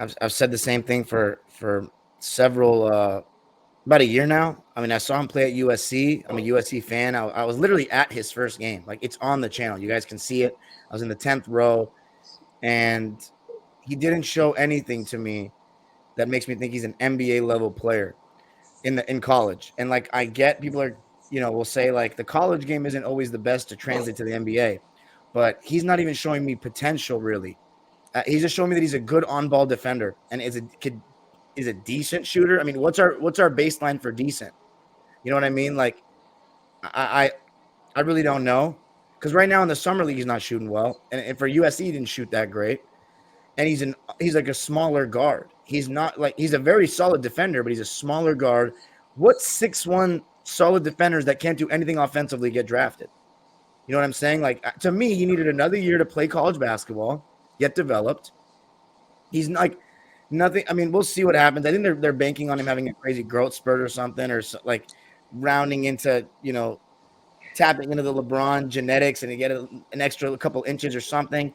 I've said the same thing for several about a year now. I mean, I saw him play at USC. I'm a USC fan. I was literally at his first game. Like, it's on the channel. You guys can see it. I was in the 10th row, and he didn't show anything to me that makes me think he's an NBA level player in college. And like, I get people are, will say like the college game isn't always the best to translate to the NBA, but he's not even showing me potential really. He's just showing me that he's a good on-ball defender and is a decent shooter. I mean, what's our baseline for decent? You know what I mean? Like, I really don't know, because right now in the summer league he's not shooting well, and for USC he didn't shoot that great. And he's like a smaller guard. He's not like, he's a very solid defender, but he's a smaller guard. What 6'1" solid defenders that can't do anything offensively get drafted? You know what I'm saying? Like, to me, he needed another year to play college basketball, get developed. He's like nothing. I mean, we'll see what happens. I think they're banking on him having a crazy growth spurt or something, or like rounding into, tapping into the LeBron genetics and to get an extra couple inches or something.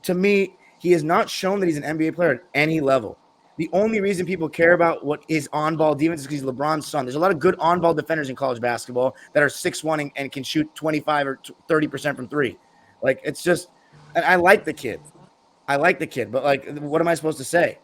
To me, he has not shown that he's an NBA player at any level. The only reason people care about what his on-ball defense is because he's LeBron's son. There's a lot of good on-ball defenders in college basketball that are 6'1" and can shoot 25 or 30% from three. Like, it's just, and I like the kid. But like, what am I supposed to say?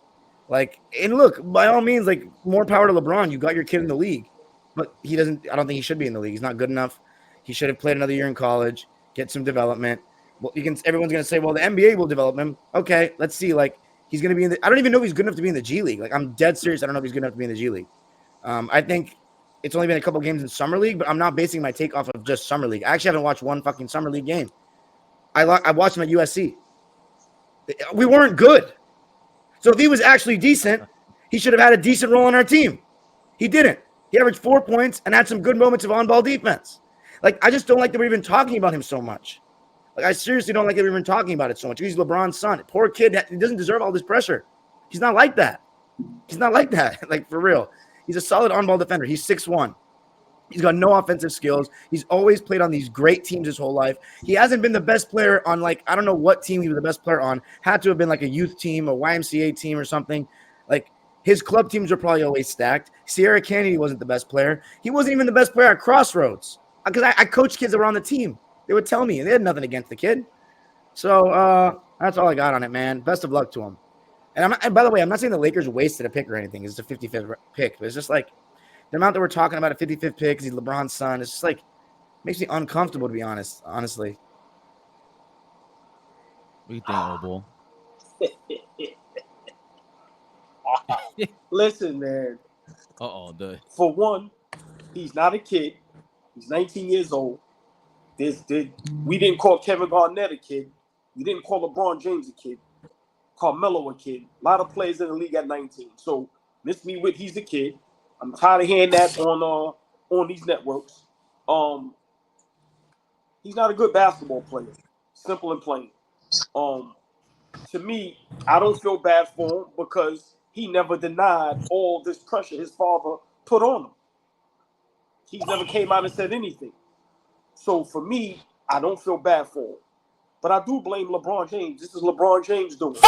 Like, and look, by all means, like, more power to LeBron. You got your kid in the league, but I don't think he should be in the league. He's not good enough. He should have played another year in college, get some development. Well, everyone's going to say, well, the NBA will develop him. Okay, let's see. Like, he's going to be I don't even know if he's good enough to be in the G League. Like, I'm dead serious. I don't know if he's good enough to be in the G League. I think it's only been a couple games in Summer League, but I'm not basing my take off of just Summer League. I actually haven't watched one fucking Summer League game. I watched him at USC. We weren't good. So if he was actually decent, he should have had a decent role on our team. He didn't. He averaged 4 points and had some good moments of on-ball defense. Like, I just don't like that we're even talking about him so much. Like, I seriously don't like that we're even talking about it so much. He's LeBron's son. Poor kid. He doesn't deserve all this pressure. He's not like that. Like, for real. He's a solid on-ball defender. He's 6'1". He's got no offensive skills. He's always played on these great teams his whole life. He hasn't been the best player on, like, I don't know what team he was the best player on. Had to have been like a youth team, a YMCA team or something. Like, his club teams are probably always stacked. Sierra Kennedy wasn't the best player. He wasn't even the best player at Crossroads. Because I coached kids that were on the team. They would tell me, and they had nothing against the kid. So that's all I got on it, man. Best of luck to him. And by the way, I'm not saying the Lakers wasted a pick or anything. It's a 55th pick. But it's just like the amount that we're talking about a 55th pick because he's LeBron's son. It's just like makes me uncomfortable, to be honest. Honestly. What do you think, Obo? Listen, man. For one, he's not a kid. He's 19 years old. We didn't call Kevin Garnett a kid. We didn't call LeBron James a kid. Carmelo a kid. A lot of players in the league at 19. So miss me with he's a kid. I'm tired of hearing that on these networks. He's not a good basketball player. Simple and plain. To me, I don't feel bad for him because he never denied all this pressure his father put on him. He never came out and said anything. So for me, I don't feel bad for him. But I do blame LeBron James. This is LeBron James doing it.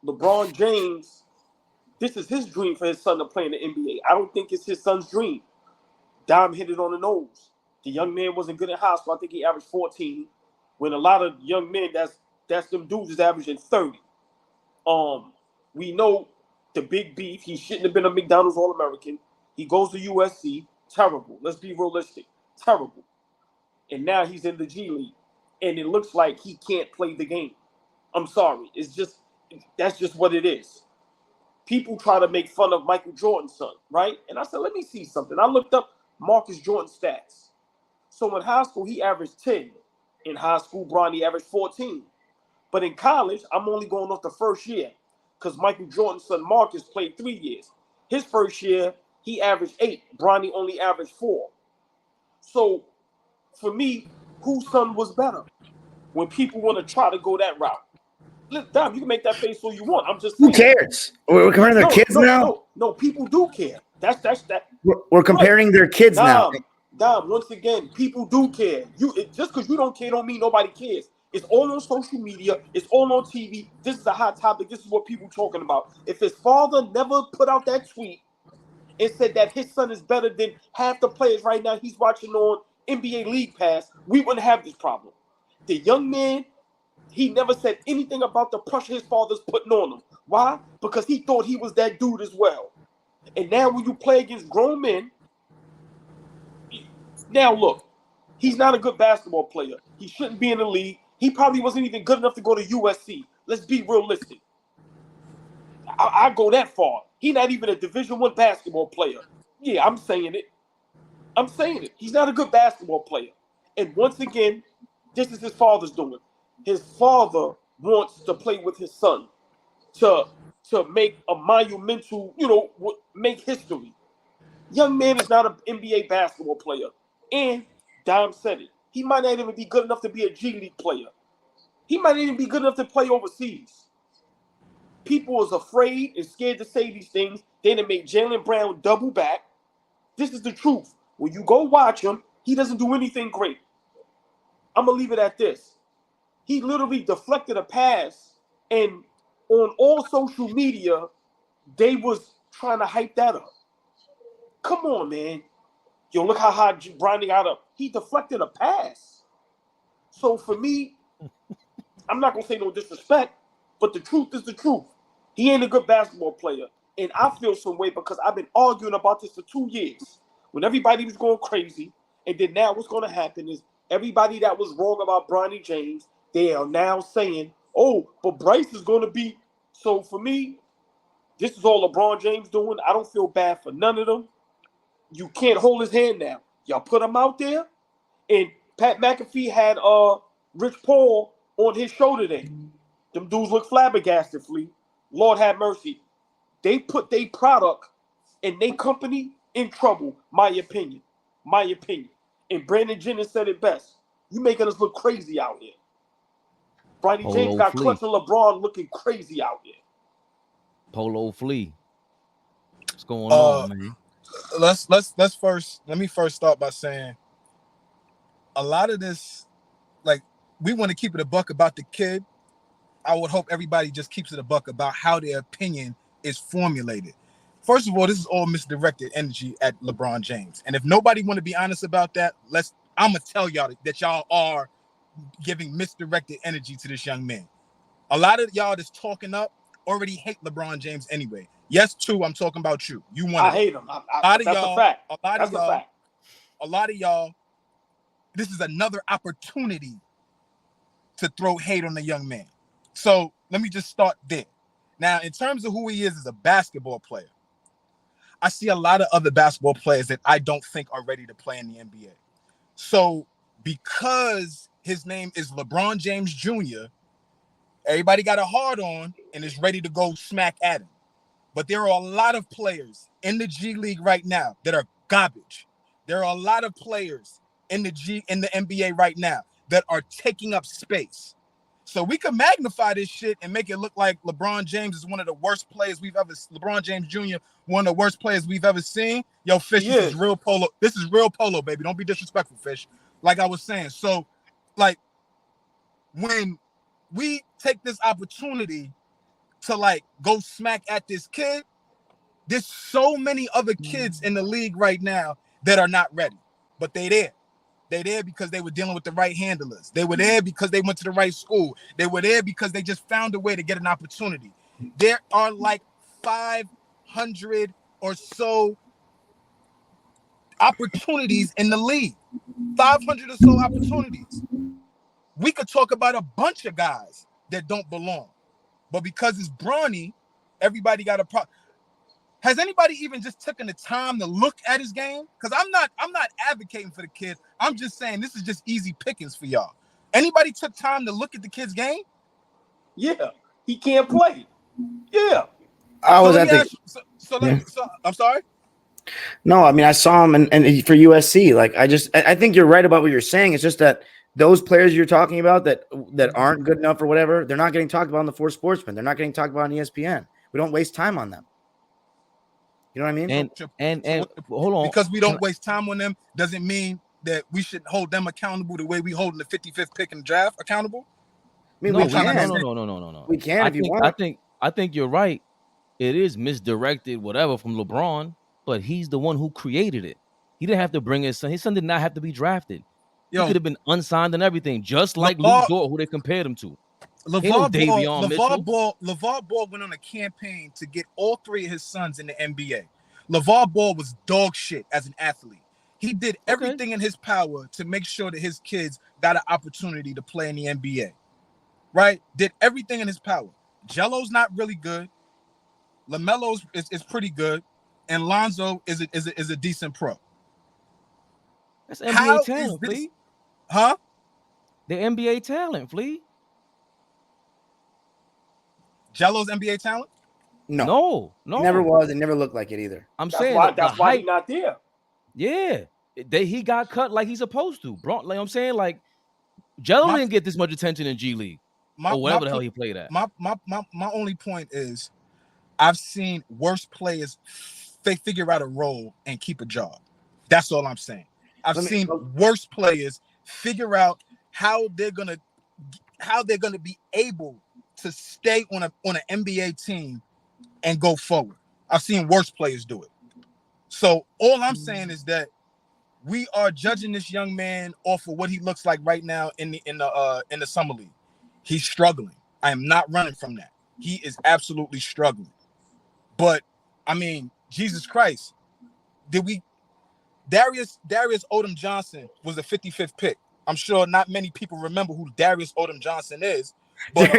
LeBron James, this is his dream for his son to play in the NBA. I don't think it's his son's dream. Dime hit it on the nose. The young man wasn't good in high school. I think he averaged 14. When a lot of young men, that's them dudes is averaging 30. We know the big beef. He shouldn't have been a McDonald's All-American. He goes to USC. Terrible. Let's be realistic. Terrible. And now he's in the G League. And it looks like he can't play the game. I'm sorry. That's just what it is. People try to make fun of Michael Jordan's son, right? And I said, let me see something. I looked up Marcus Jordan's stats. So in high school, he averaged 10. In high school, Bronny averaged 14. But in college, I'm only going off the first year because Michael Jordan's son Marcus played 3 years. His first year, he averaged 8. Bronny only averaged 4. So for me, whose son was better? When people want to try to go that route. Look, Dom, you can make that face all you want. I'm just saying. Who cares? We're comparing their kids now? No, people do care. That's that. We're comparing their kids now. Dom, once again, people do care. Just because you don't care don't mean nobody cares. It's all on social media. It's all on TV. This is a hot topic. This is what people talking about. If his father never put out that tweet and said that his son is better than half the players right now he's watching on NBA League Pass, we wouldn't have this problem. The young man, he never said anything about the pressure his father's putting on him. Why? Because he thought he was that dude as well. And now when you play against grown men, now look, he's not a good basketball player. He shouldn't be in the league. He probably wasn't even good enough to go to USC. Let's be realistic. I go that far. He's not even a Division I basketball player. Yeah, I'm saying it. I'm saying it. He's not a good basketball player. And once again, this is his father's doing. His father wants to play with his son to make a monumental, make history. Young man is not an NBA basketball player. And Dom said it. He might not even be good enough to be a G League player. He might not even be good enough to play overseas. People is afraid and scared to say these things. They done made Jaylen Brown double back. This is the truth. When you go watch him, he doesn't do anything great. I'm going to leave it at this. He literally deflected a pass, and on all social media, they was trying to hype that up. Come on, man. Yo, look how high Bronny got up. He deflected a pass. So for me, I'm not going to say no disrespect, but the truth is the truth. He ain't a good basketball player. And I feel some way because I've been arguing about this for 2 years. When everybody was going crazy, and then now what's going to happen is everybody that was wrong about Bronny James, they are now saying, oh, but Bryce is going to be. So for me, this is all LeBron James doing. I don't feel bad for none of them. You can't hold his hand now. Y'all put him out there. And Pat McAfee had Rich Paul on his show today. Them dudes look flabbergasted, Flea. Lord have mercy. They put their product and their company in trouble, my opinion. My opinion. And Brandon Jennings said it best. You making us look crazy out here. Bronny James got Clutch and LeBron looking crazy out here. Polo Flea. What's going on, man? Let me first start by saying a lot of this, like, we want to keep it a buck about the kid. I would hope everybody just keeps it a buck about how their opinion is formulated. First of all, this is all misdirected energy at LeBron James. And if nobody want to be honest about that, I'm going to tell y'all that y'all are giving misdirected energy to this young man. A lot of y'all that's talking up already hate LeBron James anyway. Yes, too, I'm talking about you. You want I hate him. That's a fact. A lot of y'all, this is another opportunity to throw hate on the young man. So let me just start there. Now, in terms of who he is as a basketball player, I see a lot of other basketball players that I don't think are ready to play in the NBA. So because his name is LeBron James Jr., everybody got a hard on and is ready to go smack at him. But there are a lot of players in the G League right now that are garbage. There are a lot of players in the NBA right now that are taking up space. So we can magnify this shit and make it look like LeBron James is one of the worst players LeBron James Jr., one of the worst players we've ever seen. Yo, Fish, this is real polo. This is real polo, baby. Don't be disrespectful, Fish. Like I was saying. So, like, when we take this opportunity to, like, go smack at this kid, there's so many other kids in the league right now that are not ready. But they there. They there because they were dealing with the right handlers. They were there because they went to the right school. They were there because they just found a way to get an opportunity. There are like 500 or so opportunities in the league. 500 or so opportunities. We could talk about a bunch of guys that don't belong. But because it's Bronny, everybody got a problem. Has anybody even just taken the time to look at his game? Because I'm not advocating for the kid. I'm just saying this is just easy pickings for y'all. Anybody took time to look at the kid's game? Yeah, he can't play. Yeah. I'm sorry. No, I mean, I saw him and for USC. Like, I think you're right about what you're saying. It's just that those players you're talking about that aren't good enough or whatever, they're not getting talked about on the 4 Sportsmen. They're not getting talked about on ESPN. We don't waste time on them. You know what I mean? And hold on. Because we don't waste time on them doesn't mean that we should hold them accountable the way we holding the 55th pick in the draft accountable. mean, No, we we, can. no. We can if you want. I think you're right. It is misdirected, whatever, from LeBron, but he's the one who created it. He didn't have to bring his son. His son did not have to be drafted. He could have been unsigned and everything, just like Luke Dort, who they compared him to. LeVar Ball went on a campaign to get all three of his sons in the NBA. LeVar Ball was dog shit as an athlete. He did everything in his power to make sure that his kids got an opportunity to play in the NBA. Right? Did everything in his power. Jello's not really good. LaMelo's is pretty good, and Lonzo is a decent pro. That's NBA talent, Flea. Huh? The NBA talent, Flea. Jello's NBA talent? No. He never was. It never looked like it either. That's why he's not there. Yeah, he got cut like he's supposed to. Bro, like I'm saying, like Jello didn't get this much attention in G League or whatever the hell he played at. My only point is, I've seen worse players figure out a role and keep a job. That's all I'm saying. I've seen worse players figure out how they're gonna be able to stay on an NBA team and go forward. I've seen worse players do it. So all I'm saying is that we are judging this young man off of what he looks like right now in the summer league. He's struggling. I am not running from that. He is absolutely struggling. But I mean, Jesus Christ, Darius Odom Johnson was the 55th pick. I'm sure not many people remember who Darius Odom Johnson is, but a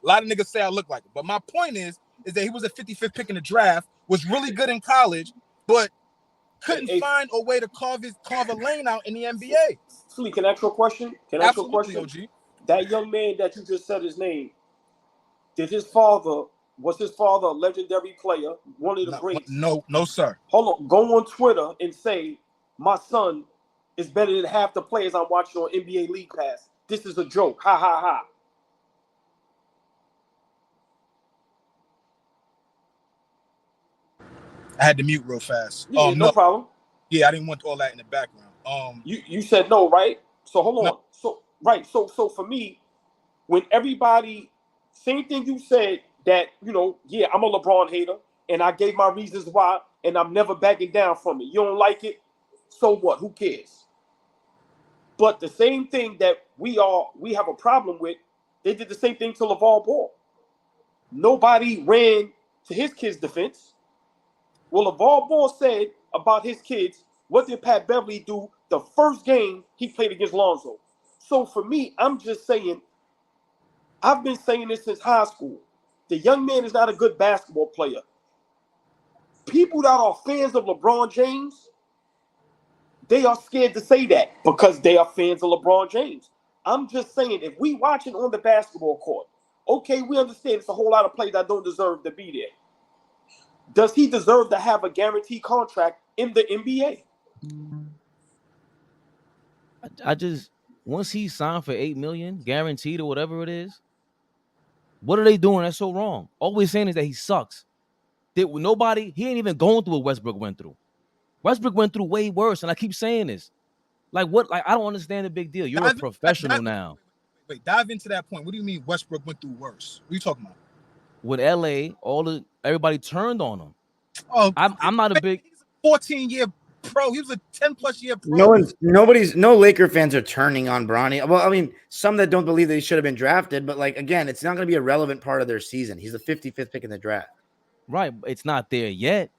lot of niggas say I look like it. But my point is that he was a 55th pick in the draft, was really good in college, but couldn't find a way to carve a lane out in the NBA. Slee, can I ask you a question? Absolutely, OG. That young man that you just said his name, was his father a legendary player, one of the greats? No, sir. Hold on. Go on Twitter and say, my son is better than half the players I'm watching on NBA League Pass. This is a joke. Ha, ha, ha. I had to mute real fast. Yeah, no problem. Yeah, I didn't want all that in the background. You said no, right? So hold on. No. So for me, when everybody, same thing you said that, I'm a LeBron hater and I gave my reasons why and I'm never backing down from it. You don't like it? So what? Who cares? But the same thing that we have a problem with, they did the same thing to LeVar Ball. Nobody ran to his kid's defense. Well, LeVar Ball said about his kids, what did Pat Beverly do the first game he played against Lonzo? So for me, I'm just saying, I've been saying this since high school. The young man is not a good basketball player. People that are fans of LeBron James, they are scared to say that because they are fans of LeBron James. I'm just saying, if we watching on the basketball court, okay, we understand it's a whole lot of players that don't deserve to be there. Does he deserve to have a guaranteed contract in the NBA? Once he signed for $8 million, guaranteed or whatever it is, what are they doing that's so wrong? All we're saying is that he sucks. He ain't even going through what Westbrook went through. Westbrook went through way worse, and I keep saying this. Like, what? Like, I don't understand the big deal. You're a professional now. Wait, dive into that point. What do you mean Westbrook went through worse? What are you talking about? With LA, everybody turned on him. Oh, I'm not a big. He's a 14-year pro. He was a 10+ year pro. No Laker fans are turning on Bronny. Well, I mean, some that don't believe that he should have been drafted, but like again, it's not going to be a relevant part of their season. He's the 55th pick in the draft. Right, it's not there yet.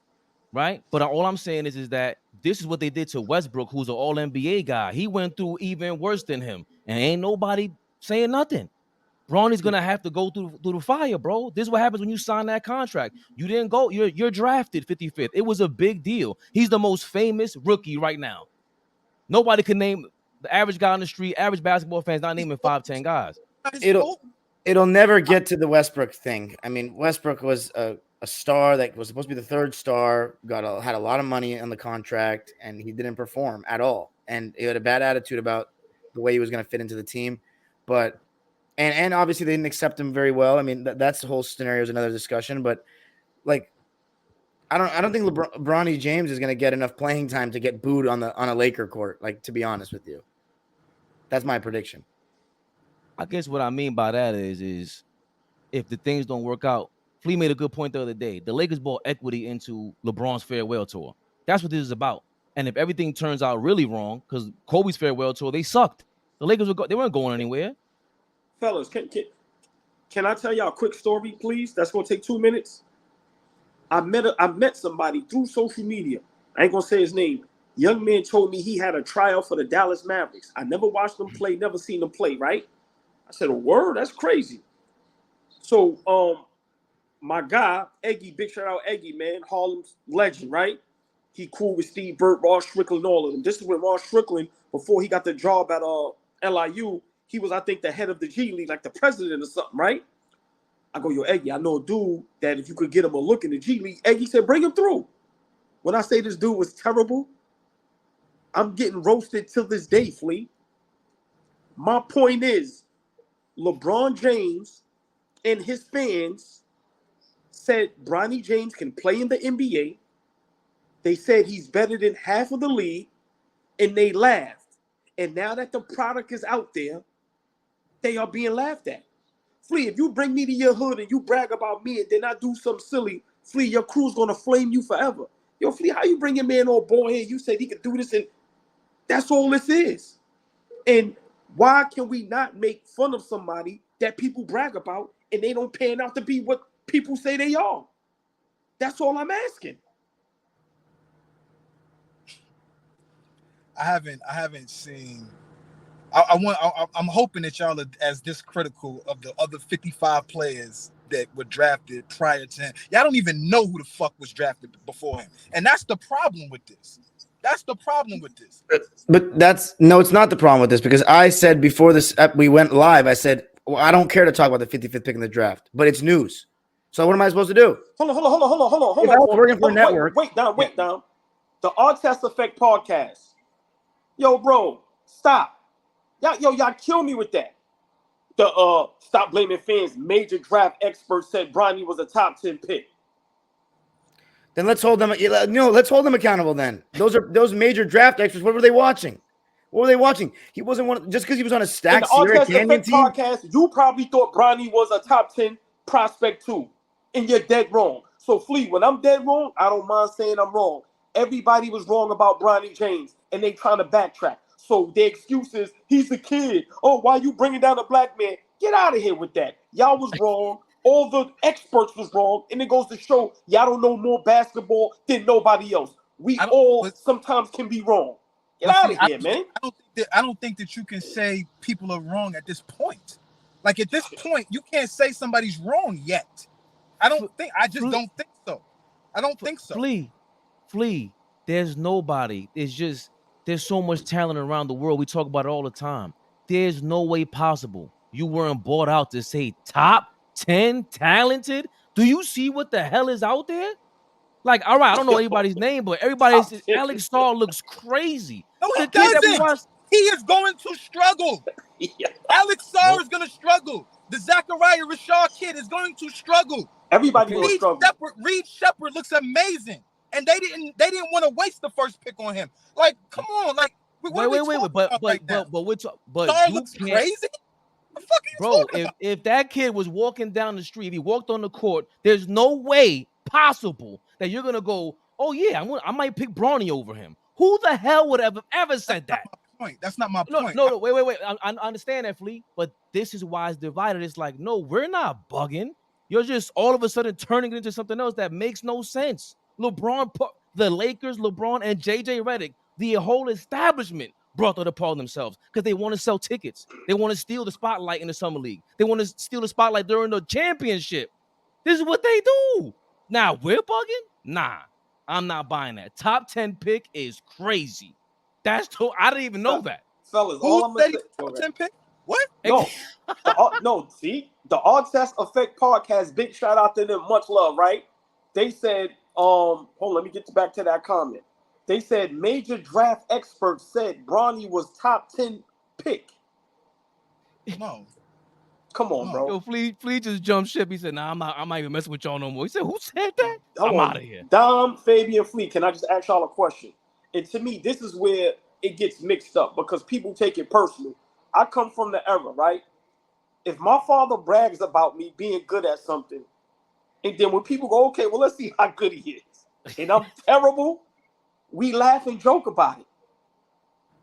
Right, but all I'm saying is that this is what they did to Westbrook, who's an All NBA guy. He went through even worse than him, and ain't nobody saying nothing. Bronny's gonna have to go through the fire, bro. This is what happens when you sign that contract. You didn't go. You're drafted 55th. It was a big deal. He's the most famous rookie right now. Nobody can name the average guy on the street. Average basketball fans not naming 5-10 guys. It'll never get to the Westbrook thing. I mean, Westbrook was a star that was supposed to be the third star. Had a lot of money on the contract, and he didn't perform at all. And he had a bad attitude about the way he was going to fit into the team, but. And obviously they didn't accept him very well. I mean, that's the whole scenario is another discussion. But like, I don't think Bronny James is going to get enough playing time to get booed on a Laker court. Like, to be honest with you, that's my prediction. I guess what I mean by that is if the things don't work out, Flea made a good point the other day. The Lakers bought equity into LeBron's farewell tour. That's what this is about. And if everything turns out really wrong, because Kobe's farewell tour, they sucked. The Lakers they weren't going anywhere. Fellas, can I tell y'all a quick story, please? That's gonna take 2 minutes. I met somebody through social media. I ain't gonna say his name. Young man told me he had a tryout for the Dallas Mavericks. I never watched them play, never seen them play, right? I said, a word? That's crazy. So my guy, Eggy, big shout out Eggy, man, Harlem's legend, right? He cool with Steve Burt, Ross Strickland, all of them. This is when Ross Strickland, before he got the job at LIU, he was, I think, the head of the G League, like the president or something, right? I go, yo, Eggy, I know a dude that if you could get him a look in the G League, Eggy said, bring him through. When I say this dude was terrible, I'm getting roasted till this day, Flea. My point is, LeBron James and his fans said Bronny James can play in the NBA. They said he's better than half of the league, and they laughed. And now that the product is out there, they are being laughed at. Flea, if you bring me to your hood and you brag about me and then I do something silly, Flea, your crew's going to flame you forever. Yo, Flea, how you bring your man on ball here? You said he could do this, and that's all this is. And why can we not make fun of somebody that people brag about and they don't pan out to be what people say they are? That's all I'm asking. I haven't seen. I'm hoping that y'all are as this critical of the other 55 players that were drafted prior to him. Y'all don't even know who the fuck was drafted before him, and that's the problem with this. That's the problem with this. But it's not the problem with this, because I said before this we went live, I said, well, I don't care to talk about the 55th pick in the draft, but it's news. So what am I supposed to do? Hold on. If I was working for a network. Wait down. The Art Test Effect podcast. Yo, bro, stop. Y'all kill me with that. The stop blaming fans. Major draft experts said Bronny was a top 10 pick. Then let's hold them. Let's hold them accountable. Then those major draft experts. What were they watching? What were they watching? He wasn't one just because he was on a stacked Sierra Canyon team. Podcast, you probably thought Bronny was a top 10 prospect too, and you're dead wrong. So Flea, when I'm dead wrong, I don't mind saying I'm wrong. Everybody was wrong about Bronny James, and they trying to backtrack. So the excuse is he's a kid. Oh, why you bringing down a black man? Get out of here with that. Y'all was wrong. All the experts was wrong, and it goes to show y'all don't know more basketball than nobody else. We sometimes can be wrong. Get out of here, man. I don't think that you can say people are wrong at this point. Like at this point, you can't say somebody's wrong yet. I just don't think so. I don't think so. Flea, there's nobody. It's just there's so much talent around the world. We talk about it all the time. There's no way possible you weren't bought out to say top 10 talented. Do you see what the hell is out there? Like, all right, I don't know anybody's name, but everybody's Alex Starr looks crazy. No, he doesn't. He is going to struggle. Yeah. Alex Starr is going to struggle. The Zachariah Rashad kid is going to struggle. Everybody will struggle. Reed Shepard looks amazing, and they didn't want to waste the first pick on him. Like, come on, like wait, but Starr looks crazy. What the fuck are you talking about? If that kid was walking down the street, he walked on the court, there's no way possible that you're gonna go, oh yeah, I might pick Bronny over him. Who the hell would have ever said that? That's not my point. No, wait. I understand that, Flea, but this is why it's divided. It's like, no, we're not bugging. You're just all of a sudden turning it into something else that makes no sense. The Lakers, LeBron, and JJ Redick, the whole establishment brought that upon themselves because they want to sell tickets. They want to steal the spotlight in the summer league. They want to steal the spotlight during the championship. This is what they do. Now we're bugging? Nah, I'm not buying that. Top 10 pick is crazy. I didn't even know that. Fellas, who said he's top 10 pick? What? No. See, the Art Test Effect podcast, big shout out to them, much love, right? They said, hold on, let me get back to that comment. They said major draft experts said Bronny was top 10 pick. No. Come on, bro. Yo, Flea just jumped ship. He said, nah, I'm not even messing with y'all no more. He said, who said that? I'm out of here. Dom, Fabian, Flea, can I just ask y'all a question? And to me, this is where it gets mixed up because people take it personal. I come from the era, right? if my father brags about me being good at something, and then when people go, okay, well, let's see how good he is, and I'm terrible, we laugh and joke about it.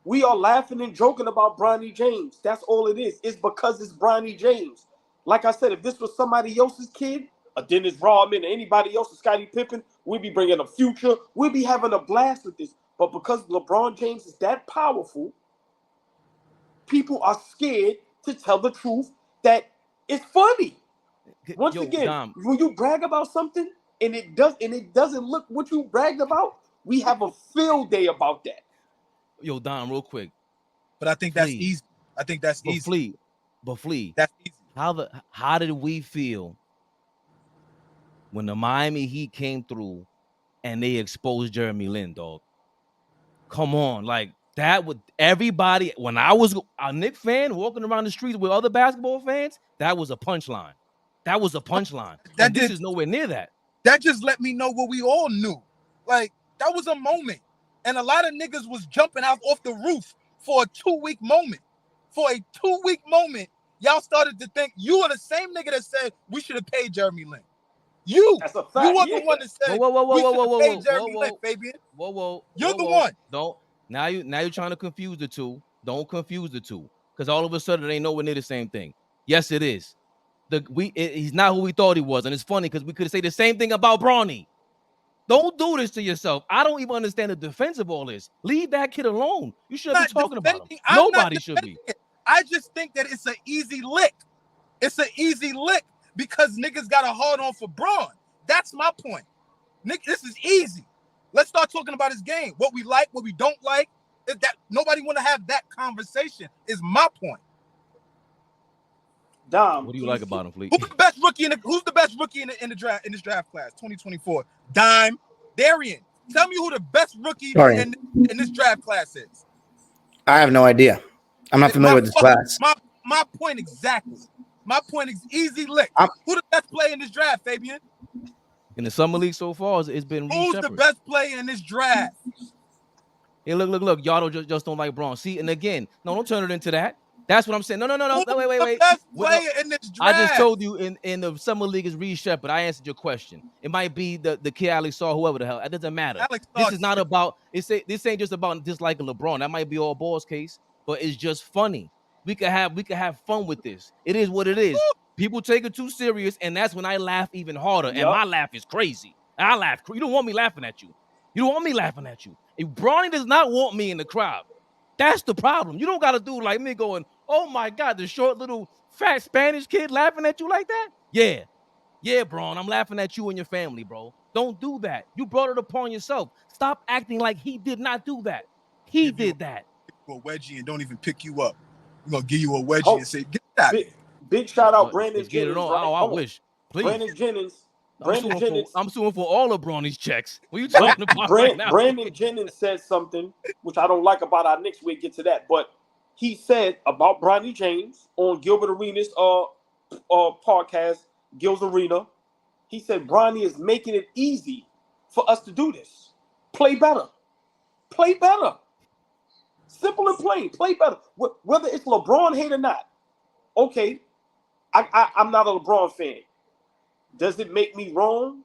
We are laughing and joking about Bronny James. That's all it is. It's because it's Bronny James. Like I said, if this was somebody else's kid, a Dennis Rodman, or anybody else, a Scottie Pippen, we'd be bringing a future. We'd be having a blast with this. But because LeBron James is that powerful, people are scared to tell the truth that it's funny. Once again, Dom, when you brag about something and it doesn't look what you bragged about, we have a field day about that. Yo, Dom, real quick. But I think that's easy. I think that's easy. But Flea, that's easy. How did we feel when the Miami Heat came through and they exposed Jeremy Lin, dog? Come on, like that would everybody. When I was a Knicks fan walking around the streets with other basketball fans, that was a punchline. That was a punchline. And this is nowhere near that. That just let me know what we all knew. Like, that was a moment. And a lot of niggas was jumping out off the roof for a 2-week moment. For a 2-week moment, y'all started to think you are the same nigga that said we should have paid Jeremy Lin. That's a fact. You were the one that said we should have paid Jeremy Lin, Fabian. You're the one. Don't now you're trying to confuse the two. Don't confuse the two. Because all of a sudden it ain't nowhere near the same thing. Yes, it is. He's not who we thought he was. And it's funny because we could say the same thing about Bronny. Don't do this to yourself. I don't even understand the defense of all this. Leave that kid alone. You shouldn't be talking about him. Nobody should be. I just think that it's an easy lick. It's an easy lick because niggas got a hard on for Braun. That's my point. Nick, this is easy. Let's start talking about his game. What we like, what we don't like. That nobody want to have that conversation is my point. Dom, what do you like about him, Fleet? Who's the best rookie in the draft in this draft class 2024? Dime, Darian. Tell me who the best rookie in this draft class is. I have no idea. I'm not familiar with this class. My point exactly. My point is easy lick. Who the best player in this draft, Fabian? In the summer league so far, it's been Who's the best player in this draft? Hey, look. Y'all just don't like Braun. See, and again, no, don't turn it into that. That's what I'm saying. No. Wait. Best player in this draft. I just told you in the summer league is Reed Shepard. I answered your question. It might be the kid Alex Saw, whoever the hell. It doesn't matter. This is not about. This ain't just about disliking LeBron. That might be all balls case, but it's just funny. We could have fun with this. It is what it is. People take it too serious, and that's when I laugh even harder. And my laugh is crazy. I laugh. You don't want me laughing at you. You don't want me laughing at you. If Bronny does not want me in the crowd, that's the problem. You don't got to do like me going, oh my God, the short little fat Spanish kid laughing at you like that? Yeah, Braun, I'm laughing at you and your family, bro. Don't do that. You brought it upon yourself. Stop acting like he did not do that. He did that. A wedgie and don't even pick you up. We're going to give you a wedgie and say, get that. Big shout out Brandon Jennings. I wish. Please. Brandon Jennings. I'm suing for all of Bronny's checks. What are you talking about right now? Brandon Jennings said something which I don't like about our Knicks. We'll get to that. But he said about Bronny James on Gilbert Arenas' podcast, Gil's Arena. He said Bronny is making it easy for us to do this. Play better. Play better. Simple and plain. Play better. Whether it's LeBron hate or not. Okay, I'm not a LeBron fan. Does it make me wrong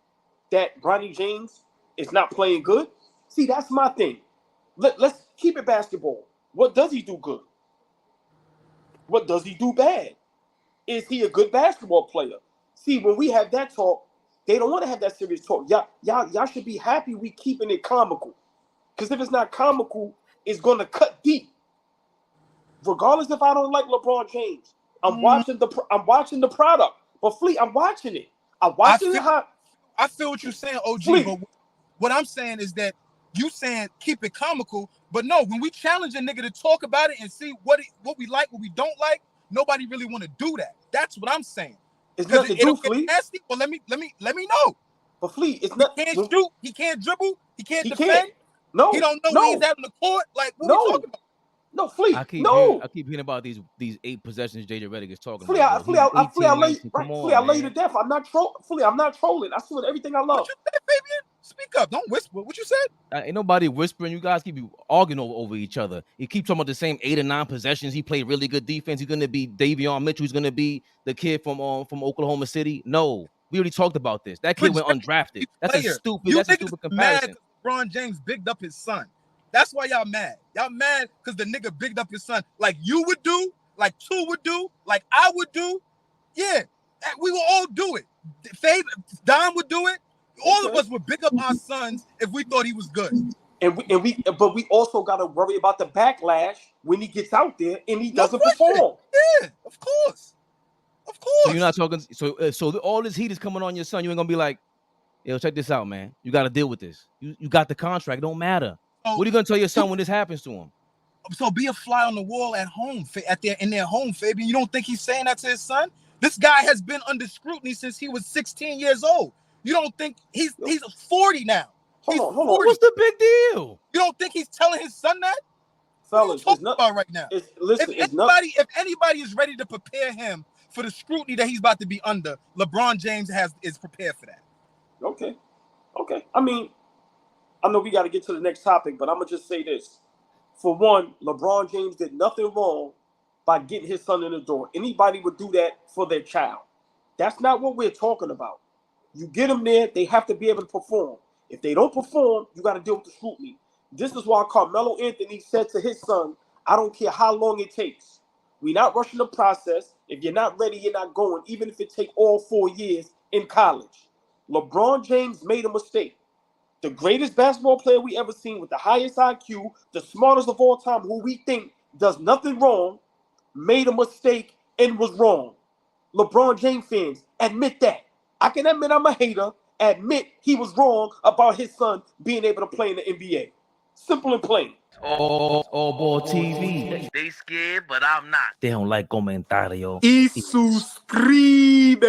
that Bronny James is not playing good? See, that's my thing. Let's keep it basketball. What does he do good? What does he do bad? Is he a good basketball player? See, when we have that talk, they don't want to have that serious talk. Y'all should be happy we keeping it comical. Because if it's not comical, it's going to cut deep. Regardless if I don't like LeBron James. I'm watching the product. But Fleet, I'm watching it. I feel what you're saying, OG. Fleet. But what I'm saying is that you saying keep it comical, but no, when we challenge a nigga to talk about it and see what we like, what we don't like, nobody really want to do that. That's what I'm saying. It's nothing to do, Fleet. Nasty. Well, let me know. But Fleet, it's not. He can't shoot. He can't dribble. He can't defend. No. He don't know when he's out in the court. Like, what are we talking about? No, Flea. I keep No. hearing about these 8 possessions JJ Redick is talking Flea, about. Bro. He's I 18, lay 19. Come Flea, on, I lay to man. death. I'm not trolling. I swear everything I love. What you said, Fabian? Speak up. Don't whisper. What you said? Ain't nobody whispering. You guys keep arguing over each other. You keep talking about the same 8 or 9 possessions. He played really good defense. He's gonna be Davion Mitchell. He's gonna be the kid from Oklahoma City. No, we already talked about this. That kid went undrafted. That's a stupid comparison. Mad LeBron James bigged up his son. That's why y'all mad. Y'all mad because the nigga bigged up his son like you would do, like two would do, like I would do. Yeah, we will all do it. Don would do it. All of us would big up our sons if we thought he was good. But we also got to worry about the backlash when he gets out there and he doesn't perform. Yeah, of course. So you're not talking. So all this heat is coming on your son. You ain't gonna be like, yo, check this out, man. You got to deal with this. You got the contract. It don't matter. What are you gonna tell your son when this happens to him? So be a fly on the wall at home, in their home, Fabian. You don't think he's saying that to his son? This guy has been under scrutiny since he was 16 years old. You don't think he's 40 now? Hold on. What's the big deal? You don't think he's telling his son that? Fellas, what are you talking about right now? If anybody is ready to prepare him for the scrutiny that he's about to be under, LeBron James is prepared for that. Okay. I mean, I know we got to get to the next topic, but I'm gonna just say this. For one, LeBron James did nothing wrong by getting his son in the door. Anybody would do that for their child. That's not what we're talking about. You get them there, they have to be able to perform. If they don't perform, you got to deal with the scrutiny. This is why Carmelo Anthony said to his son, I don't care how long it takes. We're not rushing the process. If you're not ready, you're not going, even if it takes all 4 years in college. LeBron James made a mistake. The greatest basketball player we ever seen with the highest IQ, the smartest of all time, who we think does nothing wrong, made a mistake and was wrong. LeBron James fans, admit that. I can admit I'm a hater. Admit he was wrong about his son being able to play in the NBA. Simple and plain. All ball TV. They scared, but I'm not. They don't like comentario. Y suscribe.